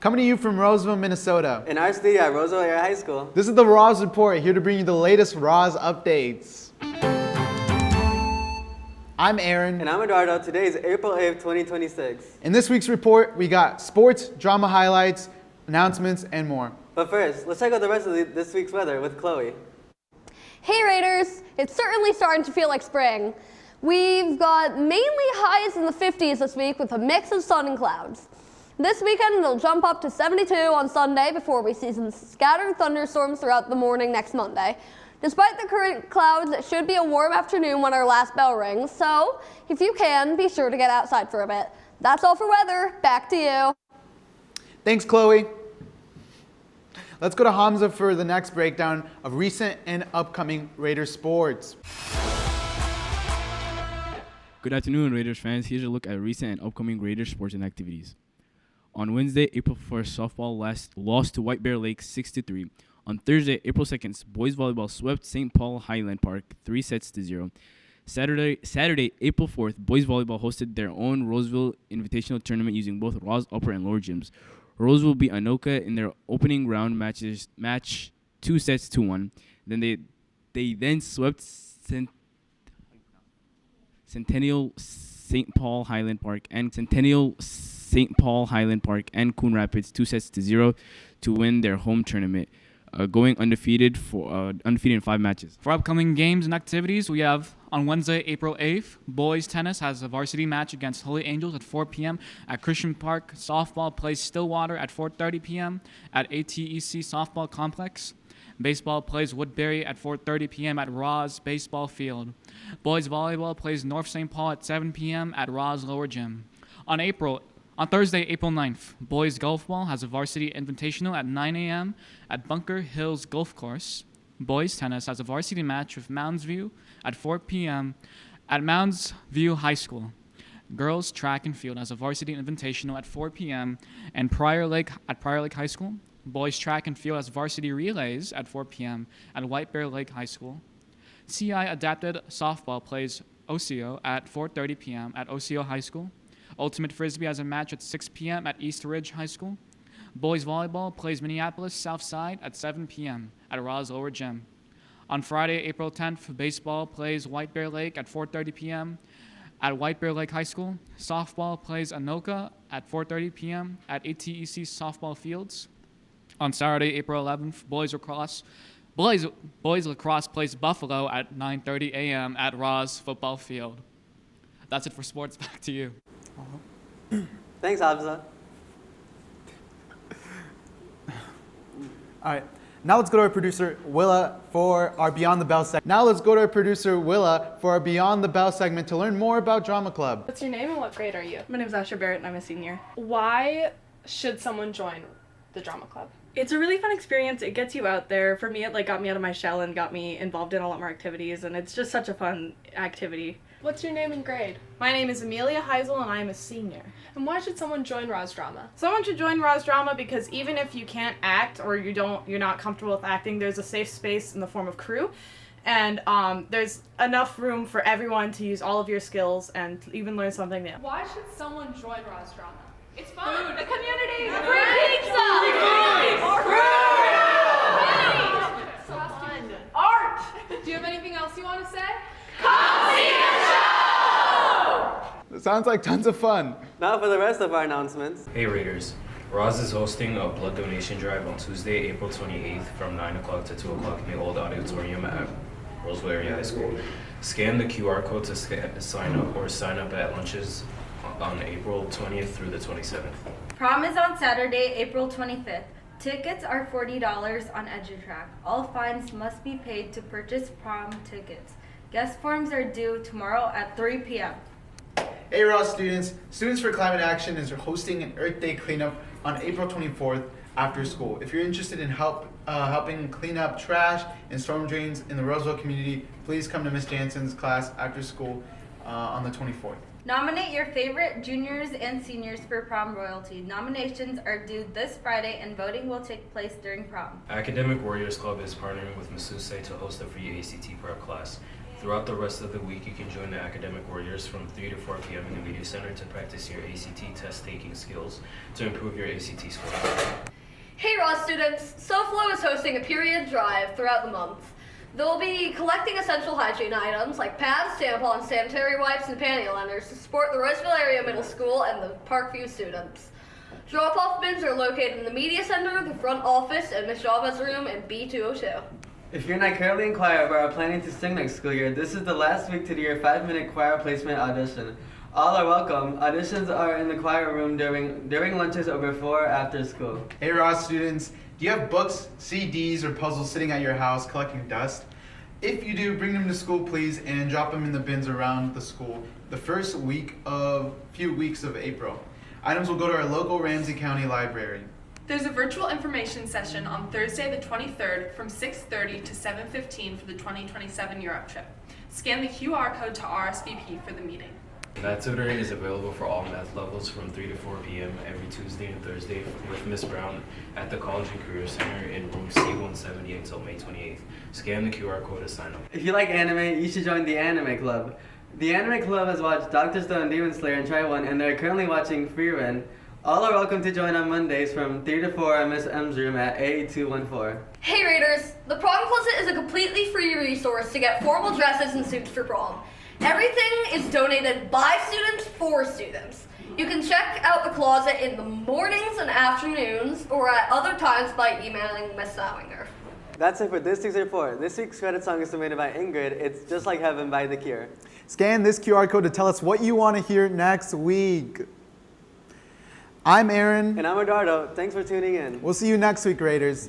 Coming to you from Roseville, Minnesota. In our studio at Roseville Area High School. This is the RAHS Report, here to bring you the latest RAHS updates. I'm Aaron. And I'm Eduardo. Today is April 8th, 2026. In this week's report, we got sports, drama highlights, announcements, and more. But first, let's check out the rest of this week's weather with Chloe. Hey Raiders, it's certainly starting to feel like spring. We've got mainly highs in the 50s this week with a mix of sun and clouds. This weekend it'll jump up to 72 on Sunday before we see some scattered thunderstorms throughout the morning next Monday. Despite the current clouds, it should be a warm afternoon when our last bell rings, so if you can, be sure to get outside for a bit. That's all for weather. Back to you. Thanks, Chloe. Let's go to Hamza for the next breakdown of recent and upcoming Raiders sports. Good afternoon, Raiders fans. Here's a look at recent and upcoming Raiders sports and activities. On Wednesday, April 1st, softball lost to White Bear Lake 6-3. On Thursday, April 2nd, boys volleyball swept St. Paul Highland Park 3-0. Saturday, April 4th, boys volleyball hosted their own Roseville Invitational Tournament using both RAHS upper and lower gyms. Roseville beat Anoka in their opening round match 2-1. Then they swept Centennial St. Paul Highland Park and Coon Rapids 2-0 to win their home tournament, going undefeated in 5 matches. For upcoming games and activities, we have on Wednesday, April 8th, boys tennis has a varsity match against Holy Angels at 4 p.m. at Christian Park. Softball plays Stillwater at 4:30 p.m. at ATEC Softball Complex. Baseball plays Woodbury at 4:30 p.m. at RAHS Baseball Field. Boys volleyball plays North St. Paul at 7 p.m. at RAHS Lower Gym. On Thursday, April 9th, boys golf ball has a varsity invitational at 9 a.m. at Bunker Hills Golf Course. Boys tennis has a varsity match with Mounds View at 4 p.m. at Mounds View High School. Girls track and field has a varsity invitational at 4 p.m. and Prior Lake High School. Boys track and field has varsity relays at 4 p.m. at White Bear Lake High School. CI Adapted Softball plays OCO at 4:30 p.m. at OCO High School. Ultimate Frisbee has a match at 6 p.m. at East Ridge High School. Boys volleyball plays Minneapolis Southside at 7 p.m. at RAHS Lower Gym. On Friday, April 10th, baseball plays White Bear Lake at 4:30 p.m. at White Bear Lake High School. Softball plays Anoka at 4:30 p.m. at ATEC Softball Fields. On Saturday, April 11th, boys lacrosse plays Buffalo at 9:30 a.m. at RAHS Football Field. That's it for sports. Back to you. Thanks, Hamza. All right, now let's go to our producer, Willa, for our Beyond the Bell segment. To learn more about Drama Club. What's your name and what grade are you? My name is Asher Barrett and I'm a senior. Why should someone join the Drama Club? It's a really fun experience. It gets you out there. For me, it got me out of my shell and got me involved in a lot more activities, and it's just such a fun activity. What's your name and grade? My name is Amelia Heisel and I am a senior. And why should someone join RAHS Drama? Someone should join RAHS Drama because even if you can't act or you're not comfortable with acting, there's a safe space in the form of crew. And there's enough room for everyone to use all of your skills and even learn something new. Why should someone join RAHS Drama? It's fun. The community. Free pizza. Art. Do you have anything else you want to say? Come see the show. It sounds like tons of fun. Now for the rest of our announcements. Hey Raiders, RAHS is hosting a blood donation drive on Tuesday, April 28th from 9 o'clock to 2 o'clock in the old auditorium at Roseville Area High School. Scan the QR code to sign up or sign up at lunches on April 20th through the 27th. Prom is on Saturday, April 25th. Tickets are $40 on EduTrack. All fines must be paid to purchase prom tickets. Guest forms are due tomorrow at 3 p.m. Hey RAHS students, Students for Climate Action is hosting an Earth Day cleanup on April 24th after school. If you're interested in helping clean up trash and storm drains in the Roseville community, please come to Miss Jansen's class after school on the 24th. Nominate your favorite juniors and seniors for prom royalty. Nominations are due this Friday and voting will take place during prom. Academic Warriors Club is partnering with Masuse to host a free ACT prep class. Throughout the rest of the week, you can join the Academic Warriors from 3 to 4 p.m. in the Media Center to practice your ACT test-taking skills to improve your ACT score. Hey RAHS students, SoFlo is hosting a period drive throughout the month. They'll be collecting essential hygiene items like pads, tampons, sanitary wipes, and panty liners to support the Roseville Area Middle School and the Parkview students. Drop-off bins are located in the Media Center, the front office, and Ms. Java's room in B202. If you're not currently in choir but are planning to sing next school year, this is the last week to do your 5-minute choir placement audition. All are welcome. Auditions are in the choir room during lunches or before or after school. Hey RAHS students, do you have books, CDs, or puzzles sitting at your house collecting dust? If you do, bring them to school please and drop them in the bins around the school the first few weeks of April. Items will go to our local Ramsey County Library. There's a virtual information session on Thursday the 23rd from 6:30 to 7:15 for the 2027 Europe trip. Scan the QR code to RSVP for the meeting. Math tutoring is available for all math levels from 3 to 4 p.m. every Tuesday and Thursday with Ms. Brown at the College and Career Center in room C170 until May 28th. Scan the QR code to sign up. If you like anime, you should join the Anime Club. The Anime Club has watched Dr. Stone, Demon Slayer, and Try One, and they're currently watching Free Run. All are welcome to join on Mondays from 3 to 4 at Miss M's room at A8214. Hey Raiders, the Prom Closet is a completely free resource to get formal dresses and suits for prom. Everything is donated by students for students. You can check out the closet in the mornings and afternoons or at other times by emailing Miss Sawinger. That's it for this week's report. This week's credit song is submitted by Ingrid. It's Just Like Heaven by The Cure. Scan this QR code to tell us what you want to hear next week. I'm Aaron. And I'm Eduardo. Thanks for tuning in. We'll see you next week, Raiders.